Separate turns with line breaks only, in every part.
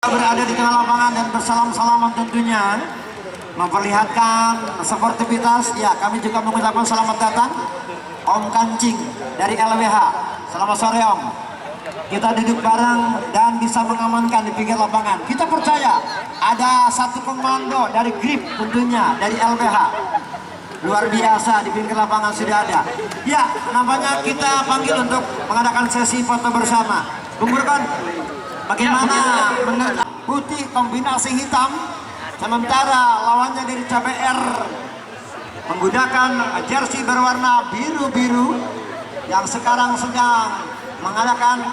Berada di tengah lapangan dan bersalam-salaman tentunya memperlihatkan sportivitas. Ya, kami juga mengucapkan selamat datang Om Kancing dari LWH. Selamat sore Om. Kita duduk bareng dan bisa mengamankan di pinggir lapangan. Kita percaya ada satu komando dari GRIP tentunya dari LWH. Luar biasa, di pinggir lapangan sudah ada. Ya, nampaknya kita panggil untuk mengadakan sesi foto bersama. Bung Burkon, bagaimana menurut putih kombinasi hitam, sementara lawannya dari CBR menggunakan jersey berwarna biru-biru yang sekarang sedang mengadakan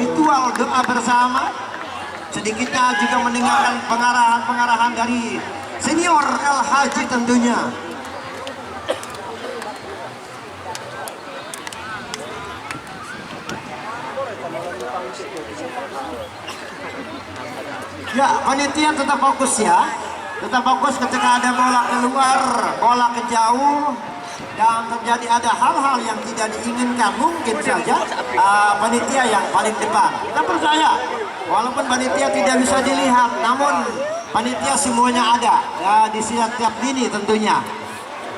ritual doa bersama. Sedikitnya juga mendengarkan pengarahan dari senior El Haji tentunya. Ya, panitia tetap fokus ya. Tetap fokus ketika ada bola keluar, bola ke jauh, dan terjadi ada hal-hal yang tidak diinginkan. Mungkin saja panitia yang paling depan. Kita percaya, walaupun panitia tidak bisa dilihat, namun panitia semuanya ada ya, di setiap lini tentunya.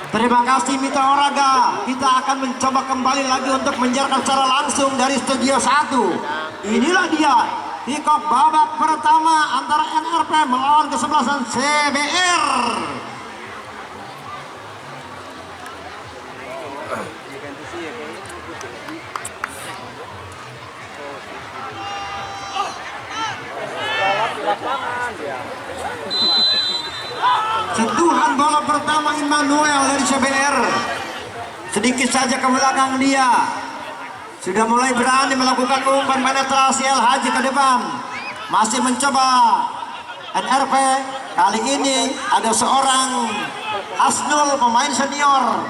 Terima kasih Mitra Olahraga. Kita akan mencoba kembali lagi untuk menyiarkan secara langsung dari Studio 1. Inilah dia kick-off babak pertama antara NRP melawan kesebelasan CBR. Sentuhan bola pertama Immanuel dari CBR. Sedikit saja ke belakang dia. Sudah mulai berani melakukan umpan penetrasi El Haji ke depan. Masih mencoba NRP. Kali ini ada seorang Hasnul, pemain senior.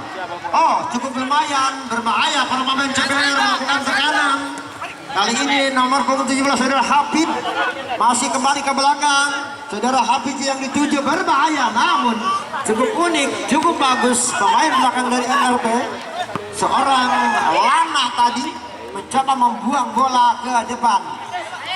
Oh, cukup lumayan berbahaya para pemain CBR melakukan tekanan. Kali ini nomor punggung 17 saudara Habib masih kembali ke belakang. Saudara Habib yang dituju berbahaya, namun cukup unik, cukup bagus pemain belakang dari NRP. Seorang Lana tadi mencoba membuang bola ke depan.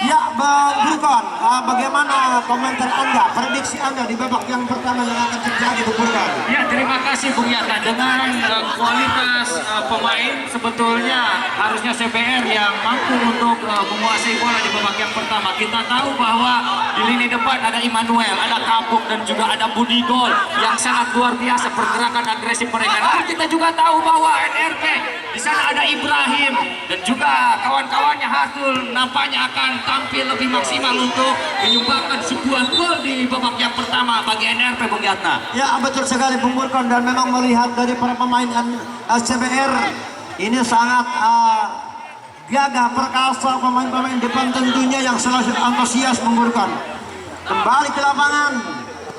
Ya, Bang Burkon, bagaimana komentar Anda, prediksi Anda di babak yang pertama yang akan terjadi, Bung Burkon?
Ya, terima kasih Bung Yata. Dengan kualitas pemain sebetulnya harusnya CBR yang mampu untuk menguasai bola di babak yang pertama. Kita tahu bahwa di lini depan ada Immanuel, ada Kapuk, dan juga ada Budi Gol yang sangat luar biasa pergerakan agresif mereka. Namun kita juga tahu bahwa NRP di sana ada Ibrahim dan juga kawan-kawannya Hatul nampaknya akan tampil lebih maksimal untuk menyumbangkan sebuah gol di babak yang pertama bagi NRP, Bung Yatna.
Ya, betul sekali Bung Burkon, dan memang melihat dari para pemain CBR ini sangat gagah perkasa, pemain-pemain depan tentunya yang selalu antusias Bung Burkon. Kembali ke lapangan,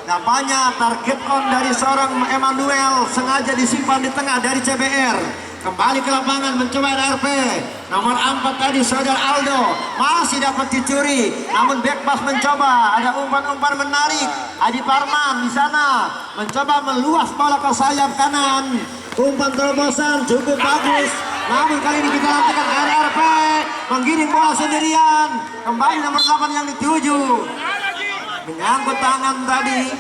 nampaknya target on dari seorang Emmanuel sengaja disimpan di tengah dari CBR. Kembali ke lapangan mencoba NRP. Nomor 4 tadi saudara Aldo masih dapat dicuri, namun back pass mencoba. Ada umpan-umpan menarik. Adi Parman di sana mencoba meluas bola ke sayap kanan. Umpan terobosan cukup bagus. Namun kali ini kita nantikan NRP menggiring bola sendirian. Kembali nomor 8 yang dituju. Menyangkut tangan tadi.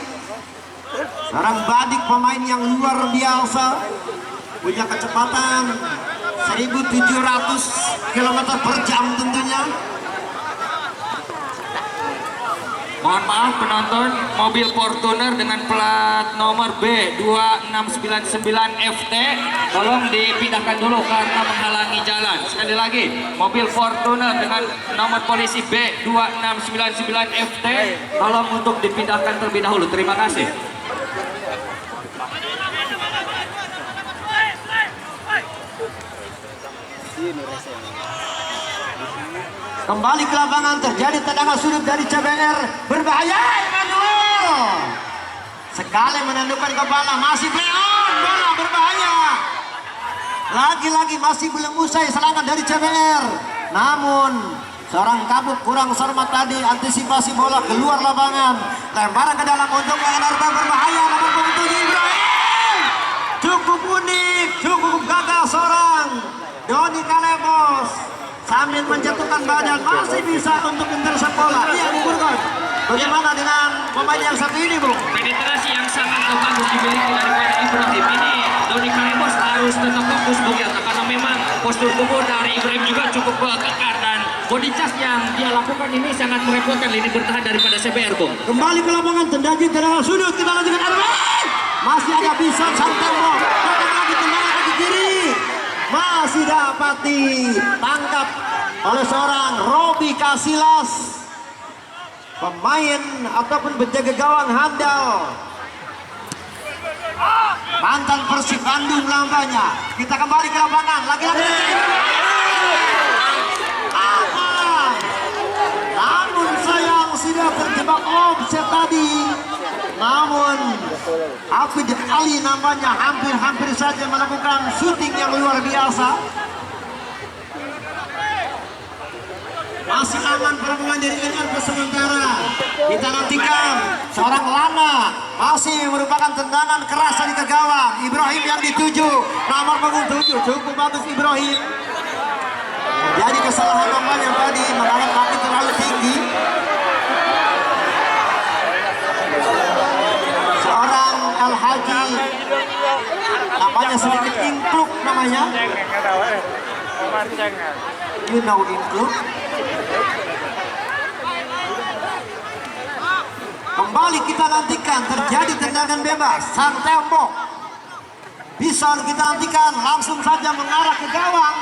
Seorang Badik, pemain yang luar biasa, punya kecepatan 1.700 km per jam tentunya.
Mohon maaf penonton, mobil Fortuner dengan plat nomor B2699FT tolong dipindahkan dulu karena menghalangi jalan. Sekali lagi, mobil Fortuner dengan nomor polisi B2699FT tolong untuk dipindahkan terlebih dahulu. Terima kasih.
Kembali ke lapangan, terjadi tendangan sudut dari CBR, berbahaya Emmanuel. Sekali menundukkan kepala, masih play on, bola berbahaya. Lagi-lagi masih belum usai serangan dari CBR. Namun seorang Kabuk kurang cermat tadi, antisipasi bola keluar lapangan, lemparan ke dalam untuk NRP berbahaya. Nomor punggung 7 Ibrahim, cukup unik, cukup gagah seorang Doni Kalemos sambil menjatuhkan badan masih bisa untuk intercept bola. Iya, Bung Burkon. Bagaimana dengan pemain yang satu ini, Bung?
Penetrasi yang sangat bagus dimiliki daripada Ibrahim ini. Doni Kalemos harus tetap fokus Bung Yata, karena memang postur tubuh dari Ibrahim juga cukup kekar dan body charge yang dia lakukan ini sangat merepotkan lini bertahan daripada CBR, Bung.
Kembali ke lapangan, tendangan tendangan sudut, kita lanjutkan Arman. Masih ada Bison Santembo, datang lagi tendangan kaki kiri. Masih dapat ditangkap oleh seorang Robi Casillas. Pemain ataupun penjaga gawang handal mantan Persib Bandung namanya. Kita kembali ke lapangan, lagi-lagi aman. Namun sayang sudah terjebak offset tadi. Namun Hafid Ali namanya hampir saja melakukan syuting yang luar biasa. Masih aman para pemain dari NRP sementara. Kita nantikan seorang Lana, masih merupakan tendangan keras dari ke gawang. Ibrahim yang dituju, nomor punggung 7, cukup bagus Ibrahim. Jadi kesalahan pemain yang tadi mengangkat kaki terlalu tinggi. Seorang Al Haji, namanya sedikit ingkluk namanya. You know ingkluk. Kembali kita nantikan terjadi tendangan bebas sang tembok. Bisa kita nantikan langsung saja mengarah ke gawang.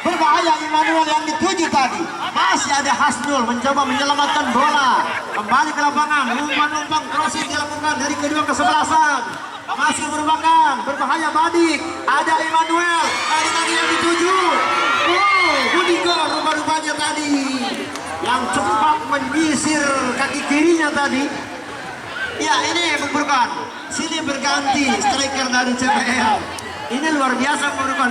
Berbahaya Immanuel yang dituju tadi. Masih ada Hasnul mencoba menyelamatkan bola. Kembali ke lapangan, umpan crossing dilakukan dari kedua kesebelasan. Masih merupakan berbahaya Badik. Ada Immanuel tadi yang dituju. Budigo rupa-rupanya tadi yang cepat menyisir kaki kirinya tadi. Ya, ini Burkan. Sini berganti striker dari CBL. Ini luar biasa Burkan.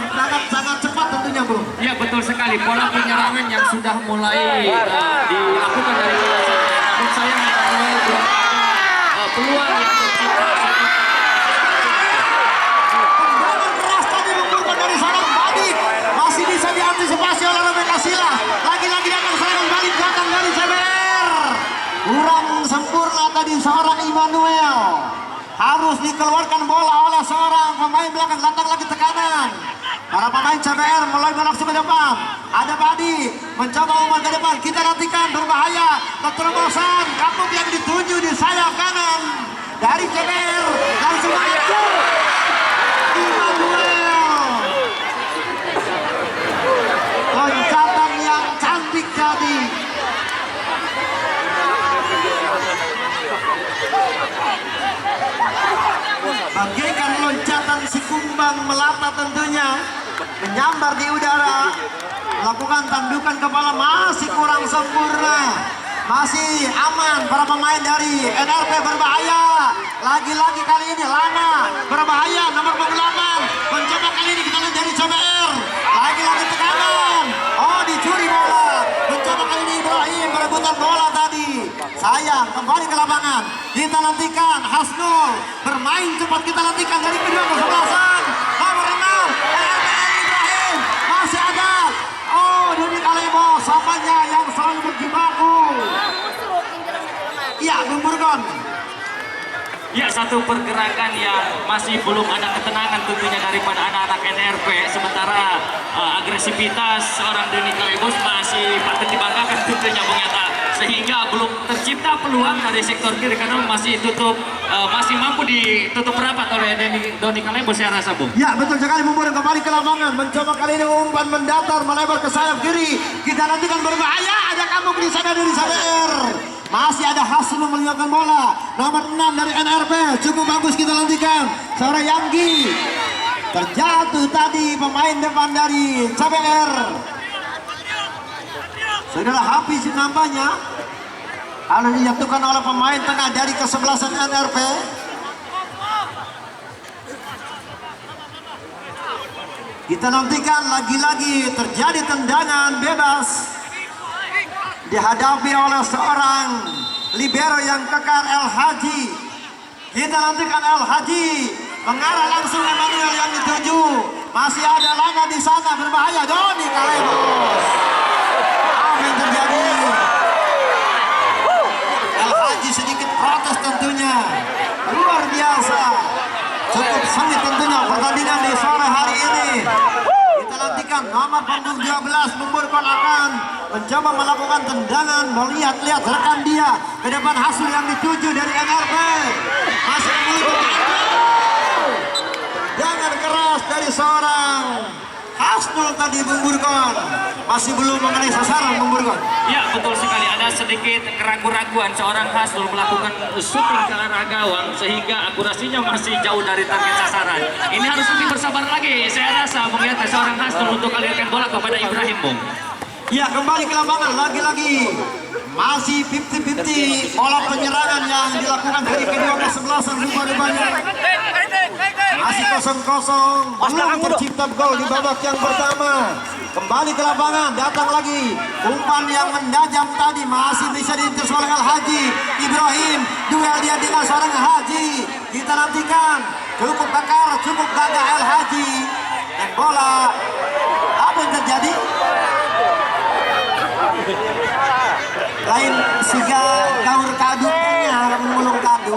Sangat cepat tentunya, Bro.
Ya, betul sekali. Pola penyerangan yang sudah mulai dilakukan dari namun sayang Immanuel belum ada peluang yang tercipta.
Tendangan keras tadi Burkan dari seorang Badik. Masih bisa diantisipasi oleh Robi Casillas. Lagi-lagi akan serangan balik belakang dari CBR. Kurang sempurna tadi seorang Immanuel. Harus dikeluarkan bola oleh seorang pemain belakang. Datang lagi tekanan. Para pemain CBR mulai melaksuk ke depan. Ada Badi mencoba umpan ke depan. Kita nantikan berbahaya. Keterobosan kapuk yang dituju di sayap kanan dari CBR. Langsung maju. Immanuel. Loncatan yang cantik tadi. Bagaikan loncatan si kumbang melata tentunya, menyambar di udara, melakukan tandukan kepala masih kurang sempurna. Masih aman para pemain dari NRP berbahaya. Lagi-lagi kali ini Lana berbahaya, nomor punggung 8. Mencoba kali ini kita lihat dari CBR. Lagi-lagi tekanan. Oh, dicuri bola. Mencoba kali ini Ibrahim berebutan bola tadi. Sayang, kembali ke lapangan. Kita nantikan Hasnul bermain cepat, kita nantikan dari kedua kesebelasan. Nomor 6, Ibrahim masih ada. Oh, Doni Kalemos samanya yang selalu berjibaku. Iya, Bung Burgon.
Ya, satu pergerakan yang masih belum ada ketenangan tentunya daripada anak-anak NRP. Sementara agresivitas seorang Doni Kalemos masih patut dibanggakan tentunya Bung Yata. Sehingga belum tercipta peluang dari sektor kiri karena masih mampu ditutup rapat oleh Doni Kalemos saya rasa, Bung.
Ya, betul sekali Bung Burgon. Kembali ke lapangan, mencoba kali ini umpan mendatar melebar ke sayap kiri. Kita nantikan berbahaya, ada kampung di sana dari CBR. Masih ada Hasnul meninggalkan bola. Nomor 6 dari NRP. Cukup bagus kita nantikan. Seorang Yanggi. Terjatuh tadi pemain depan dari CBR. Saudara Hafiz namanya. Lalu dijatuhkan oleh pemain tengah dari kesebelasan NRP. Kita nantikan lagi-lagi terjadi tendangan bebas. Dihadapi oleh seorang libero yang kekar El Haji. Kita nantikan El Haji mengarah langsung Immanuel yang dituju. Masih ada Lana di sana berbahaya. Doni Kalemos. Apa yang terjadi? El Haji Haji sedikit protes tentunya. Luar biasa. Cukup sengit tentunya pertandingan di sore hari ini. Kita nantikan nomor punggung 12 Bumburkon akan mencoba melakukan tendangan, melihat-lihat rekan dia ke depan. Hasil yang dituju dari NRP masih menuju jangan keras dari seorang Hasnul tadi Bumburkon, masih belum mengenai sasaran Bumburkon.
Ya betul sekali, ada sedikit keraguan-raguan seorang Hasnul melakukan shooting ke arah gawang sehingga akurasinya masih jauh dari target sasaran. Ini harus lebih bersabar lagi, saya rasa melihat seorang Hasnul untuk alirkan bola kepada Ibrahim, Bung.
Ya, kembali ke lapangan lagi-lagi. Masih 50-50 bola penyerangan yang dilakukan dari kedua kesebelasan rupa-rupanya. Masih 0-0, belum tercipta gol di babak yang pertama. Kembali ke lapangan, datang lagi. Umpan yang mendajam tadi masih bisa diinterus oleh Al Haji Ibrahim. Duel dia dengan seorang Haji. Kita nantikan, cukup bakar, cukup gagah Al Haji. Dan bola, apa yang terjadi? Lain siga gaur kadu punya mulung kadu.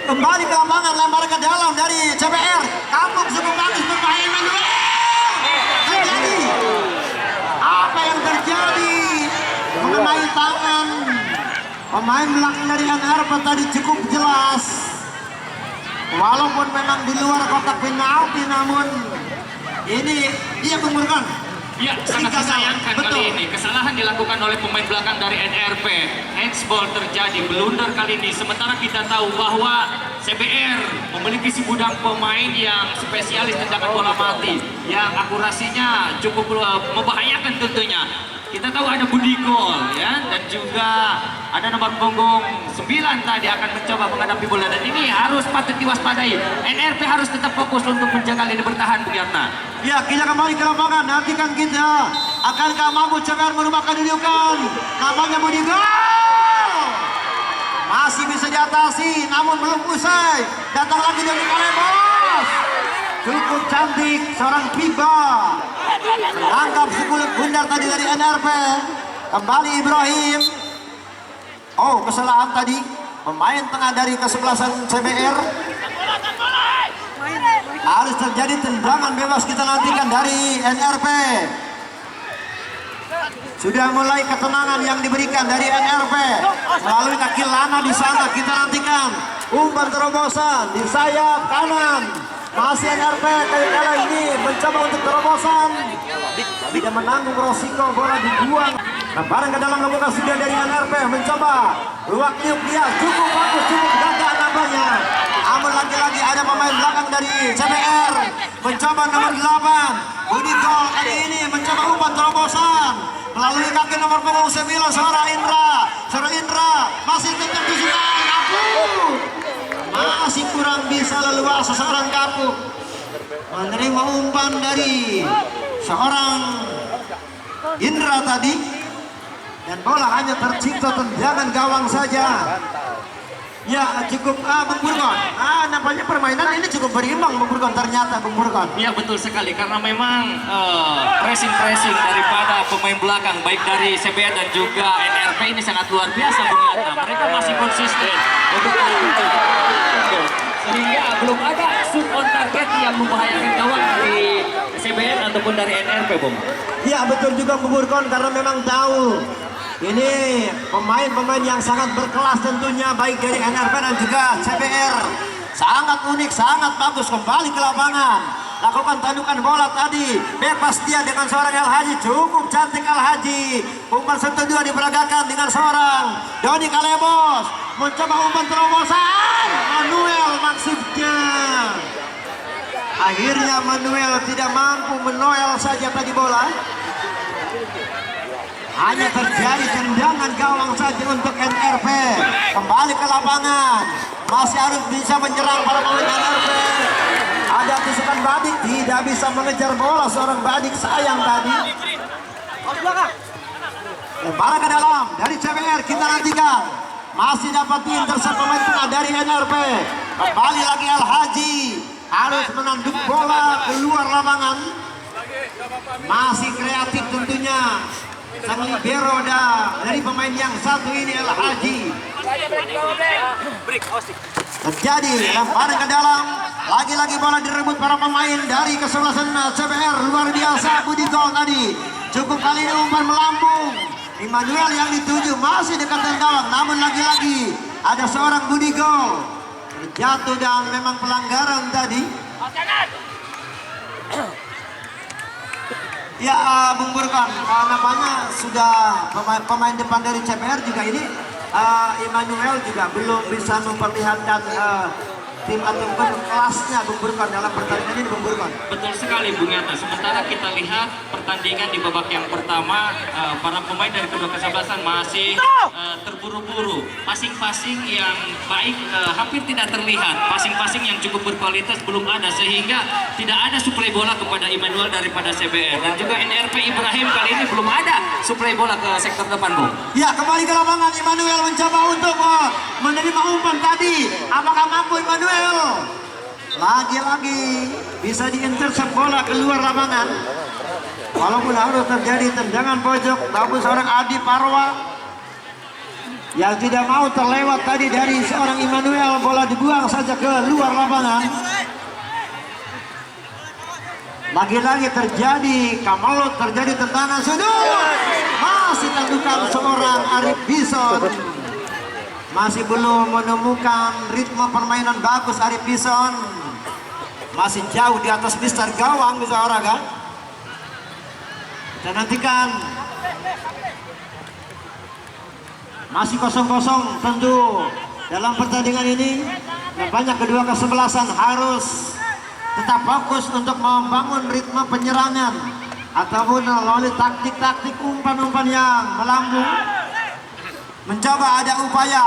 Kembali ke lapangan, lempar ke dalam dari CBR. Kampung cukup bagus bermain manual. Terjadi apa yang terjadi? Mengenai tangan pemain belakang dari NRP tadi cukup jelas. Walaupun memang di luar kotak penalti, namun ini dia Bumburkon.
Ya, sangat disayangkan kali ini. Kesalahan dilakukan oleh pemain belakang dari NRP. Handsball terjadi, blunder kali ini. Sementara kita tahu bahwa CBR memiliki si gudang pemain yang spesialis tendangan bola mati, yang akurasinya cukup membahayakan tentunya. Kita tahu ada Budi Gol ya, dan juga ada nomor punggung 9 tadi akan mencoba menghadapi bola, dan ini harus patut diwaspadai. NRP harus tetap fokus untuk menjaga lini bertahan, Bung Yatna.
Ya, kita kembali ke lapangan. Nantikan kita akankah mampu CBR merubah kedudukan. Namanya Budi Gol. Masih bisa diatasi, namun belum usai. Datang lagi dari Kalebos. Cukup cantik seorang Piba. Menangkap sekulit bundar tadi dari NRP. Kembali Ibrahim. Oh, kesalahan tadi. Pemain tengah dari kesebelasan CBR. Harus terjadi tendangan bebas, kita nantikan dari NRP. Sudah mulai ketenangan yang diberikan dari NRP melalui kaki Lana di sana. Kita nantikan umpan terobosan di sayap kanan. Masih NRP kali ini mencoba untuk terobosan, tidak menanggung resiko, bola dibuang. Barang ke dalam lakukan sudah dari NRP mencoba ruang niup dia, cukup bagus, cukup gagah nampaknya. Namun lagi-lagi ada pemain belakang dari CBR mencoba nomor 8 Budi Gol kali ini mencoba umpan terobosan melalui kaki nomor punggung 9 seorang Indra masih tetap disukai Kapuk, masih kurang bisa leluasa seorang Kapuk menerima umpan dari seorang Indra tadi, dan bola hanya tercipta tendangan gawang saja. Ya, cukup Bumburkon. Nampaknya permainan ini cukup berimbang Bumburkon ternyata Bumburkon.
Ya betul sekali, karena memang pressing daripada pemain belakang baik dari CBR dan juga NRP ini sangat luar biasa, Bung Yatna. Mereka masih konsisten untuk melakukan sehingga belum ada shoot on target yang membahayakan gawang dari CBR ataupun dari NRP, Bung.
Ya betul juga Bumburkon, karena memang tahu ini pemain-pemain yang sangat berkelas tentunya, baik dari NRP dan juga CBR. Sangat unik, sangat bagus. Kembali ke lapangan, lakukan tandukan bola tadi, bebas dia dengan seorang Al Haji. Cukup cantik Al Haji. Umpan sentuh dua diperagakan dengan seorang Doni Kalebos. Mencoba umpan terobosan, Manuel maksudnya. Akhirnya Manuel tidak mampu menoel saja tadi bola. Hanya terjadi tendangan gawang saja untuk NRP. Kembali ke lapangan, masih harus bisa menyerang para pemain NRP. Ada tusukan Badik, tidak bisa mengejar bola seorang Badik, sayang tadi. Lemparan ke dalam dari CBR, kita nantikan. Masih dapat intercept pemain tengah dari NRP. Kembali lagi Al Haji, harus menanduk bola keluar lapangan. Masih kreatif tentunya sang libero dari pemain yang satu ini El Haji. Terjadi lemparan ke dalam, lagi-lagi bola direbut para pemain dari kesebelasan CBR. Luar biasa Budi Gol tadi, cukup kali ini umpan melambung. Immanuel yang dituju masih dekat dengan gawang, namun lagi-lagi ada seorang Budi Gol terjatuh dan memang pelanggaran tadi. Ya, Bung Burkan, namanya sudah pemain depan dari CBR juga ini. Immanuel juga belum bisa memperlihatkan tim ataupun kelasnya Bung Burkan dalam pertandingan ini, Bung Burkan.
Betul sekali Bung Yata. Sementara kita lihat pertandingan di babak yang pertama, para pemain dari kedua kesebelasan masih terburu-buru. Passing-passing yang baik hampir tidak terlihat. Passing-passing yang cukup berkualitas belum ada, sehingga tidak ada suplai bola kepada Immanuel daripada CBR. Dan juga NRP Ibrahim kali ini belum ada suplai bola ke sektor depan, Bung.
Ya, kembali ke lapangan. Immanuel mencoba untuk menerima umpan tadi. Apakah mampu Immanuel? Lagi-lagi bisa diintercept bola keluar lapangan. Walaupun harus terjadi tendangan pojok, namun seorang Adi Parwa yang tidak mau terlewat tadi dari seorang Immanuel, bola dibuang saja ke luar lapangan. Lagi-lagi terjadi Kamalot, terjadi tendangan sudut. Masih terdukan seorang Arif Bison. Masih belum menemukan ritme permainan bagus Arif Bison. Masih jauh di atas Mister Gawang bisa orang kan. Kita nantikan. Masih kosong-kosong tentu dalam pertandingan ini. Dan banyak kedua kesebelasan harus tetap fokus untuk membangun ritme penyerangan ataupun melalui taktik-taktik umpan-umpan yang melambung. Mencoba ada upaya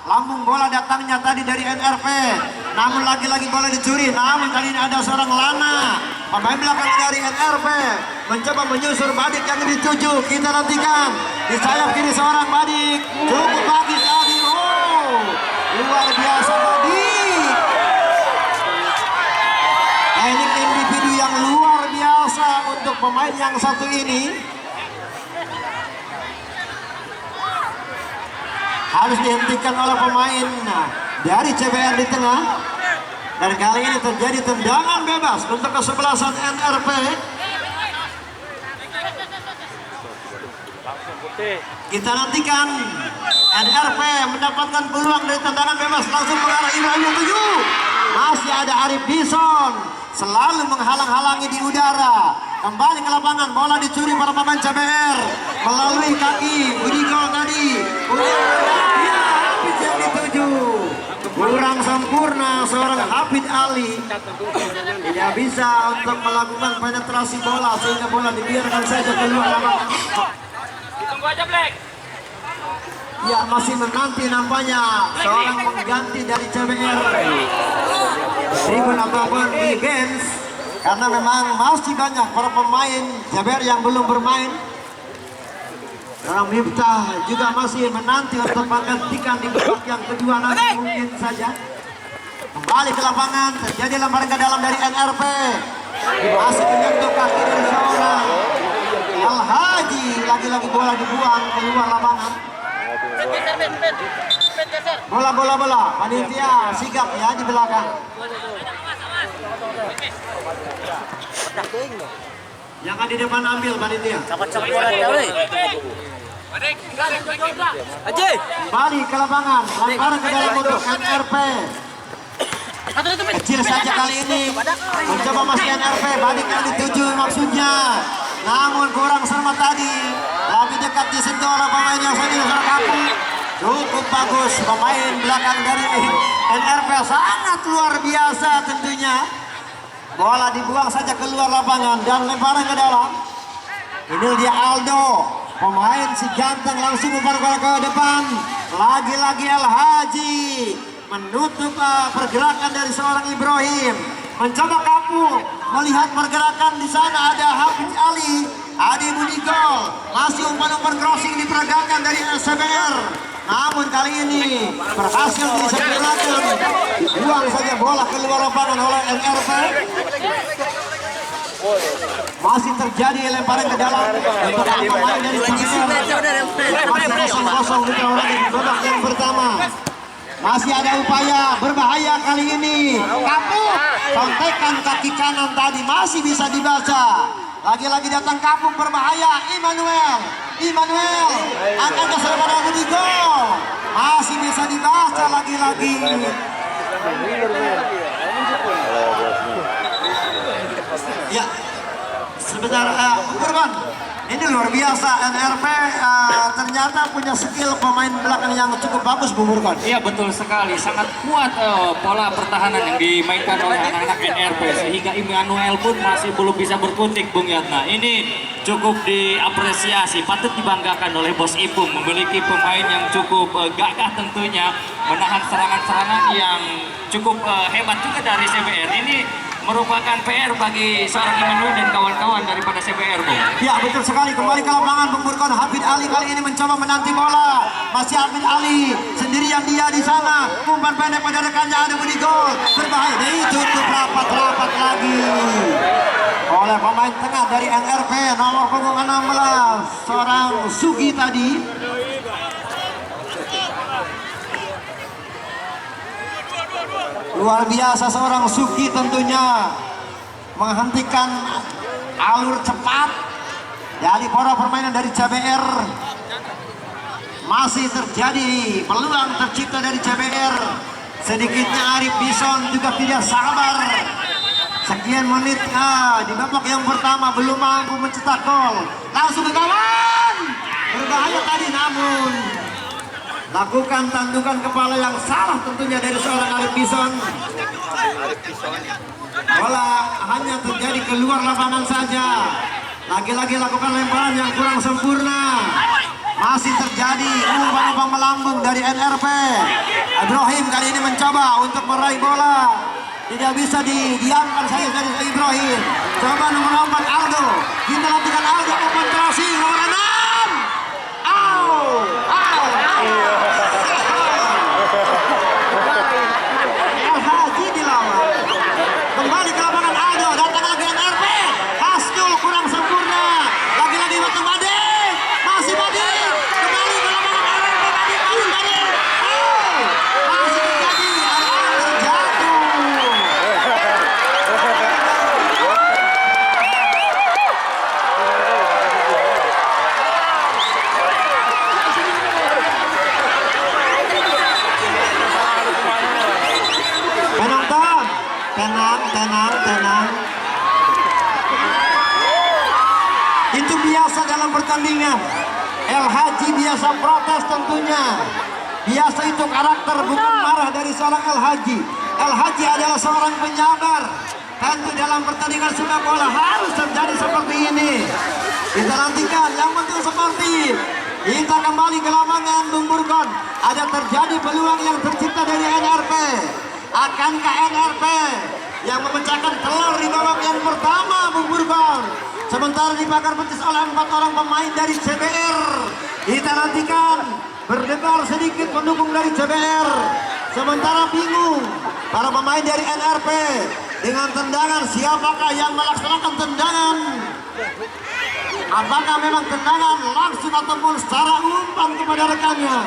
lambung bola datangnya tadi dari NRP, namun lagi-lagi bola dicuri. Namun kali ini ada seorang Lana, pemain belakang dari NRP, mencoba menyusur Badik yang dituju. Kita nantikan di sayap kiri seorang Badik, cukup bagus tadi. Oh, luar biasa Badik. Teknik individu yang luar biasa untuk pemain yang satu ini. Harus dihentikan oleh pemain dari CBR di tengah. Dan kali ini terjadi tendangan bebas untuk kesebelasan NRP. Kita nantikan NRP mendapatkan peluang dari tendangan bebas, langsung mengarah Ibrahim yang tuju. Masih ada Arif Bison selalu menghalang-halangi di udara. Kembali ke lapangan, bola dicuri para pemain CBR melalui kaki Budi Gol tadi. Hafid yang dituju, kurang sempurna seorang Hafid Ali, tidak bisa untuk melakukan penetrasi bola sehingga bola dibiarkan saja keluar lapangan.
Tunggu aja Black.
Ya, masih menanti nampaknya seorang pengganti dari CBR, tribun ataupun di bench, karena memang masih banyak para pemain CBR yang belum bermain. Seorang Miftah juga masih menanti untuk menggantikan di babak yang kedua nanti mungkin saja. Kembali ke lapangan, terjadi lemparan ke dalam dari NRP, masih menyentuh kaki dari seorang Al Haji. Lagi-lagi bola dibuang keluar lapangan. Bola, panitia sigap ya di belakang. Jangan di depan ambil panitia. Balik ke lapangan, lemparan ke dalam untuk NRP. Kecil saja kali ini, mencoba masih NRP, balik yang dituju maksudnya. Namun kurang sermat tadi, lebih dekat disentuh oleh pemain yang satu kaku. Cukup bagus pemain belakang dari NRP, sangat luar biasa tentunya. Bola dibuang saja keluar lapangan dan lemparan ke dalam. Ini dia Aldo, pemain si jantan, langsung umpan ke depan. Lagi-lagi Al Haji menutup pergerakan dari seorang Ibrahim. Mencoba kaku melihat pergerakan di sana, ada Hafid Ali, Adi Budi Gol. Masih umpan-umpan crossing diperagakan dari CBR. Namun kali ini berhasil disegerakan. Buang saja bola keluar lapangan oleh NRP. Masih terjadi lemparan ke dalam untuk pemain dari CBR. Masih kosong-kosong di babak yang pertama. Masih ada upaya berbahaya kali ini. Kapuk, contekan kaki kanan tadi masih bisa dibaca. Lagi-lagi datang Kapuk berbahaya. Immanuel akan ke serangan Rudigo. Masih bisa dibaca lagi-lagi. Ya, sebentar, Kurban. Ini luar biasa, NRP ternyata punya skill pemain belakang yang cukup bagus, Bung Burkon.
Iya betul sekali, sangat kuat pola pertahanan yang dimainkan oleh anak-anak NRP sehingga Immanuel pun masih belum bisa berkutik, Bung Yatna. Ini cukup diapresiasi, patut dibanggakan oleh Bos Ipung memiliki pemain yang cukup gagah tentunya, menahan serangan-serangan yang cukup hebat juga dari CBR. Ini merupakan PR bagi seorang Immanuel dan kawan-kawan daripada CBR, Bung.
Ya betul sekali, kembali ke lapangan Bung Burkon. Hafid Ali kali ini mencoba menanti bola. Masih Hafid Ali sendirian dia di sana. Umpan pendek pada rekannya, ada bunyi gol. Berbahaya, ditutup rapat-rapat lagi oleh pemain tengah dari NRP nomor punggung 16, seorang Sugi tadi. Luar biasa seorang Sugi tentunya menghentikan alur cepat dari para permainan dari CBR. Masih terjadi peluang tercipta dari CBR. Sedikitnya Arif Bison juga tidak sabar. Sekian menit di babak yang pertama belum mampu mencetak gol. Langsung ke kawan. Berbahaya tadi namun lakukan tandukan kepala yang salah tentunya dari seorang Arif Bison. Bola hanya terjadi keluar lapangan saja. Lagi-lagi lakukan lemparan yang kurang sempurna. Masih terjadi umpan-umpan melambung dari NRP. Ibrahim kali ini mencoba untuk meraih bola. Tidak bisa didiamkan saya dari Ibrahim. Coba nomor 4 Aldo. Kita nantikan Aldo umpan crossing nomor 6. El Haji dilawan. Kembali ke lapangan Aldo. Datang lagi NRP. Hasnul kurang sempurna. Lagi-lagi Batu Bade. Masih Bade. Kembali ke lapangan NRP. Bade. Masih terjadi. Terjatuh. Penonton, tenang. Itu biasa dalam pertandingan. El Haji biasa protes tentunya. Biasa itu karakter, bukan marah dari seorang El Haji. El Haji adalah seorang penyabar. Tentu dalam pertandingan sepak bola harus terjadi seperti ini. Kita nantikan yang penting seperti kita kembali ke lapangan Bung Burkon. Ada terjadi peluang yang tercipta dari NRP. Akankah NRP yang memecahkan telur di babak yang pertama, Bung Burkon? Sementara dibakar petis oleh 4 orang pemain dari CBR. Kita nantikan berdebar sedikit pendukung dari CBR. Sementara bingung para pemain dari NRP dengan tendangan. Siapakah yang melaksanakan tendangan? Apakah memang tendangan langsung ataupun secara umpan kepada rekannya?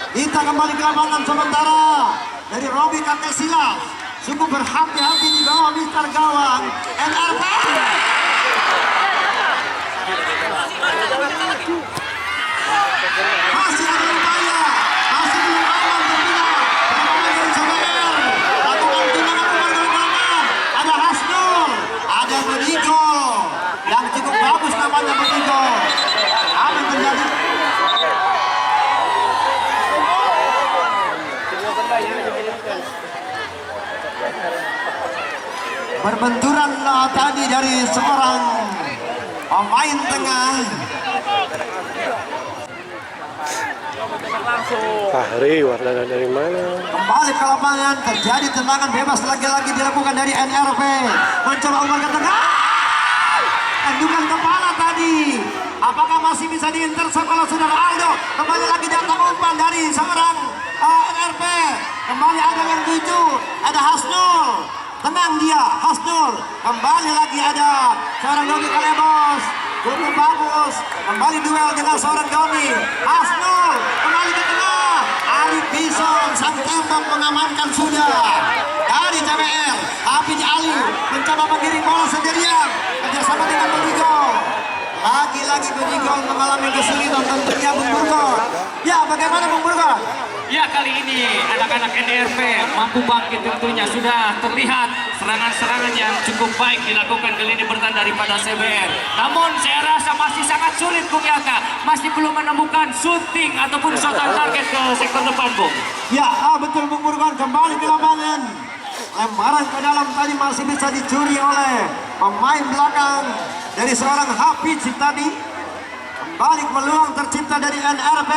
Kita kembali ke lapangan sementara dari Robi kakek Silas. Sungguh berhati-hati di bawah Mister Gawang NRP. Masih ada upaya, masih belum aman tentunya. Pemain dari CBR lakukan tendangan umpan ke lapangan. Ada Hasnul, ada Bedigo yang cukup bagus namanya Bedigo. Apa yang terjadi? Berbenturan tadi dari seorang pemain tengah.
Fahri, warna dari mana?
Kembali ke lapangan, terjadi tendangan bebas lagi-lagi dilakukan dari NRP. Mencoba umpan ke tengah. Tandukan kepala tadi. Apakah masih bisa diintersep oleh saudara Aldo? Kembali lagi datang umpan dari seorang NRP. Kembali ada yang tuju, ada Hasnul. tenang dia, Hasnul. Kembali lagi ada seorang Doni Kalebos. Cukup bagus, kembali duel dengan seorang Doni. Hasnul kembali ke tengah. Ali Bison sang tembak mengamankan sudah. Dari CBR, Hafid Ali mencoba mengirim bola sendirian. Kerjasama dengan Bodigo. Lagi-lagi Bodigo mengalami kesulitan tentunya Bung Burgon. Ya, bagaimana Bung Burgon?
Ya, kali ini anak-anak NRP mampu bangkit tentunya. Sudah terlihat serangan-serangan yang cukup baik dilakukan kali ini bertahan daripada CBR. Namun saya rasa masih sangat sulit Bung Yaka. Masih belum menemukan shooting ataupun shot on target ke sektor depan Bung.
Ya, betul Bung Burgon, kembali ke lapangan. Lemparan ke dalam tadi masih bisa dicuri oleh pemain belakang dari seorang Hafiz tadi. Kembali peluang tercipta dari NRP.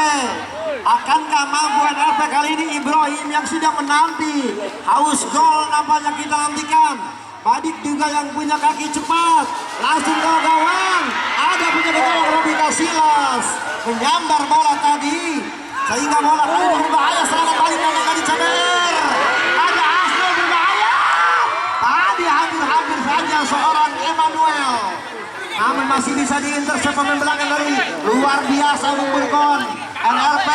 Akankah mampu NRP kali ini? Ibrahim yang sudah menanti haus gol nampaknya kita nantikan. Badik juga yang punya kaki cepat, langsung ke gawang. Ada punya gawang Robi Casillas menyambar bola tadi sehingga bola kali ini berbahaya. Serangan balik dari CBR. Ada Hasnul berbahaya. Tadi hampir saja seorang Emmanuel, namun masih bisa diintersep pemain belakang dari luar biasa Bung Burgon. NRP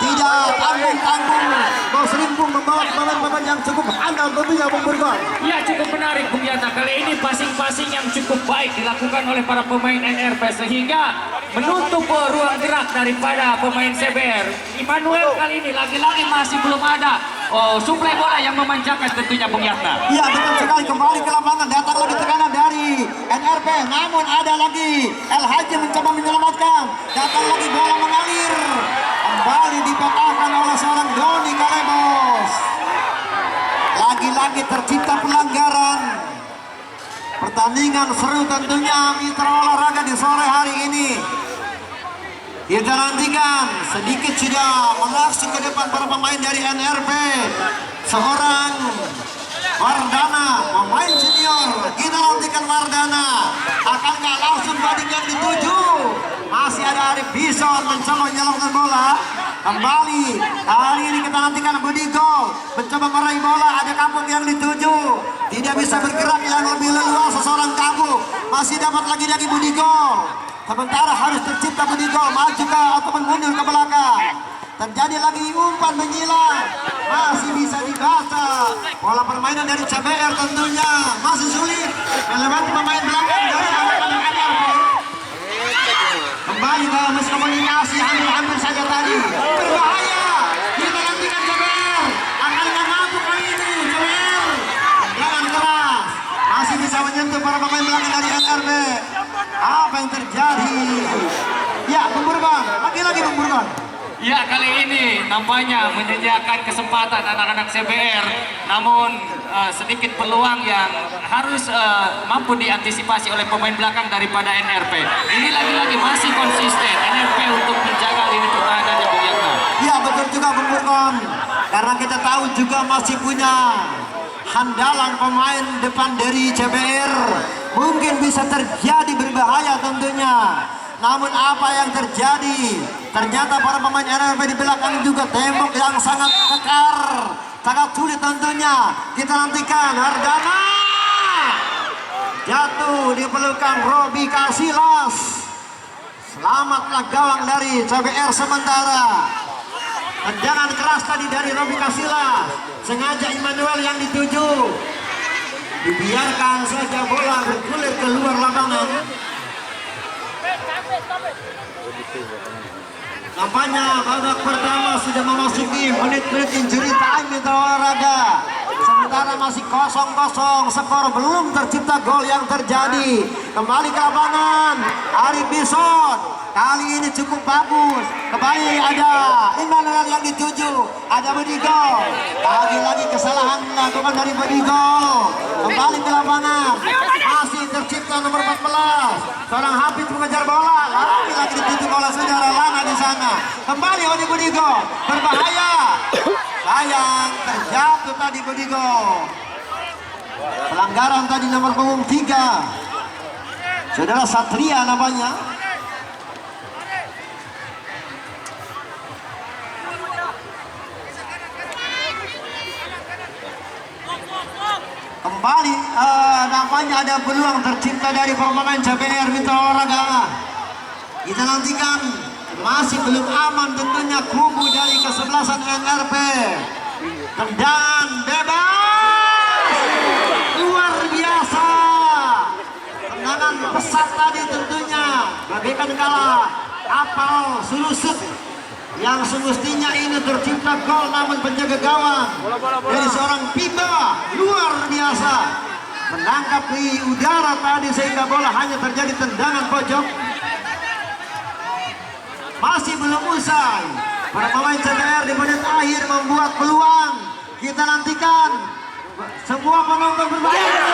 tidak tanggung-tanggung, Bos Rimpung membawa pemain-pemain yang cukup handal tentunya Bung Burgon.
Ya, cukup menarik Bung Yata. Kali ini passing-passing yang cukup baik dilakukan oleh para pemain NRP sehingga menutup ruang gerak daripada pemain CBR. Immanuel kali ini lagi-lagi masih belum ada suplai bola yang memanjakan tentunya Bung Yata.
Iya, betul sekali, kembali ke lapangan, datang lagi tekanan dari NRP, namun ada lagi El Haji mencoba menyelamatkan, datang lagi bola mengalir, kembali dipatahkan oleh seorang Doni Kalebos. Lagi-lagi tercipta pelanggaran. Pertandingan seru tentunya mitra olahraga di sore hari ini. Kita nantikan sedikit sudah mengaksi ke depan para pemain dari NRP. Seorang Wardana, pemain senior. Kita nantikan Wardana. Akankah langsung Badik yang dituju? Masih ada Arif Bison mencoba menyelamatkan bola. Kembali, kali ini kita nantikan Bodigo mencoba meraih bola. Ada Kampung yang dituju, tidak bisa bergerak yang lebih leluasa seorang Kampung. Masih dapat lagi Bodigo. Sementara harus tercipta Bodigo maju ke ataupun mundur ke belakang. Terjadi lagi umpan menyilang, masih bisa dibaca. Bola permainan dari CBR tentunya masih sulit melewati pemain belakang dari anak-anak NRP. Kembali ke miskomunikasi, hampir saja tadi berbahaya. Kita nantikan CBR akan mampu kali ini. CBR jangan keras, masih bisa menyentuh para pemain belakang dari NRP. Apa yang terjadi? Ya, Bung Burgon, lagi-lagi Bung Burgon.
Ya, kali ini nampaknya menyediakan kesempatan anak-anak CBR, namun sedikit peluang yang harus mampu diantisipasi oleh pemain belakang daripada NRP. Ini lagi-lagi masih konsisten NRP untuk menjaga lini pertahanannya Bung Yata.
Ya, betul juga Bung Burgon, karena kita tahu juga masih punya handalan pemain depan dari CBR. Mungkin bisa terjadi berbahaya tentunya. Namun apa yang terjadi? Ternyata para pemain NRP di belakang juga tembok yang sangat kekar, sangat sulit tentunya. Kita nantikan Wardana jatuh di pelukan Robi Casillas. Selamatlah gawang dari CBR sementara. Tendangan keras tadi dari Robi Casillas, sengaja Immanuel yang dituju. Dibiarkan saja bola bergulir keluar lapangan. Nampaknya babak pertama sudah memasuki menit-menit injury time mitra olahraga. Sementara masih 0-0, skor belum tercipta gol yang terjadi. Kembali ke lapangan, Arif Bison kali ini cukup bagus. Kembali ada Immanuel yang dituju, ada Bodigo. Lagi-lagi kesalahan dilakukan dari Bodigo. Kembali ke lapangan, masih tercipta nomor 14. Seorang Hafid mengejar bola, lagi-lagi dituju bola saudara Lana di sana. Kembali oleh Bodigo, berbahaya. Sayang, terjatuh tadi Bodigo. Pelanggaran tadi nomor punggung 3. Saudara Satria namanya. Kembali namanya ada peluang tercipta dari pemain CBR Mitra Olahraga. Kita nantikan, masih belum aman tentunya kubu dari kesebelasan NRP. Tendangan bebas, luar biasa. Tendangan pesat tadi tentunya bagaikan kala kapal sulusut yang semestinya ini tercipta gol, namun penjaga gawang dari seorang Pimba luar biasa menangkap di udara tadi sehingga bola hanya terjadi tendangan pojok. Masih belum usai, para pemain CBR di menit akhir membuat peluang. Kita nantikan semua penonton berbayar.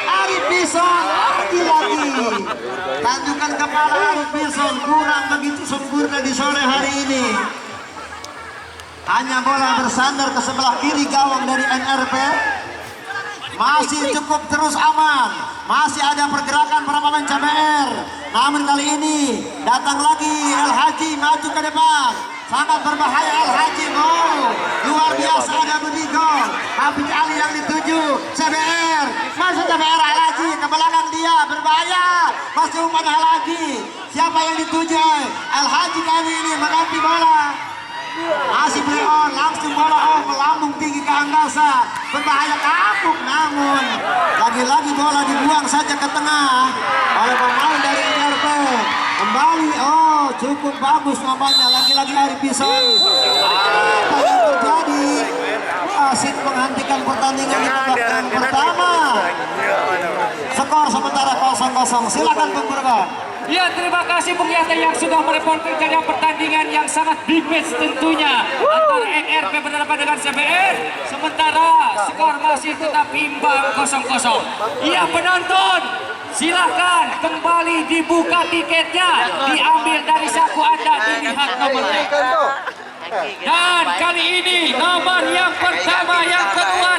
Arif Bison lagi-lagi tandukan kepala Arif Bison kurang begitu sempurna di sore hari ini. Hanya bola bersandar ke sebelah kiri gawang dari NRP. Masih cukup terus aman, masih ada pergerakan para pemain CBR. Namun kali ini datang lagi El Haji maju ke depan. Sangat berbahaya El Haji, luar biasa ada bunyi gol. Habib Ali yang dituju CBR, masuk CBR El Haji ke belakang dia, berbahaya. Masih umpan El Haji, siapa yang dituju? El Haji kali ini mengganti bola. Masih play on, langsung bola melambung tinggi ke angkasa, berbahaya kapuk, namun lagi-lagi bola dibuang saja ke tengah oleh pemain dari NRP. Kembali, cukup bagus namanya, lagi-lagi Arif Bison. Apa yang terjadi? Wasit menghentikan pertandingan di babak yang pertama. Skor sementara 0-0. Silakan Bung Burgon.
Ya, terima kasih Bung Yata yang sudah mereporterkan pertandingan yang sangat big match tentunya antara NRP berhadapan dengan CBR. Sementara skor masih tetap imbang 0-0. Iya penonton, silakan kembali dibuka tiketnya, diambil dari saku Anda, dilihat nomornya. Dan kali ini nomor yang pertama, yang kedua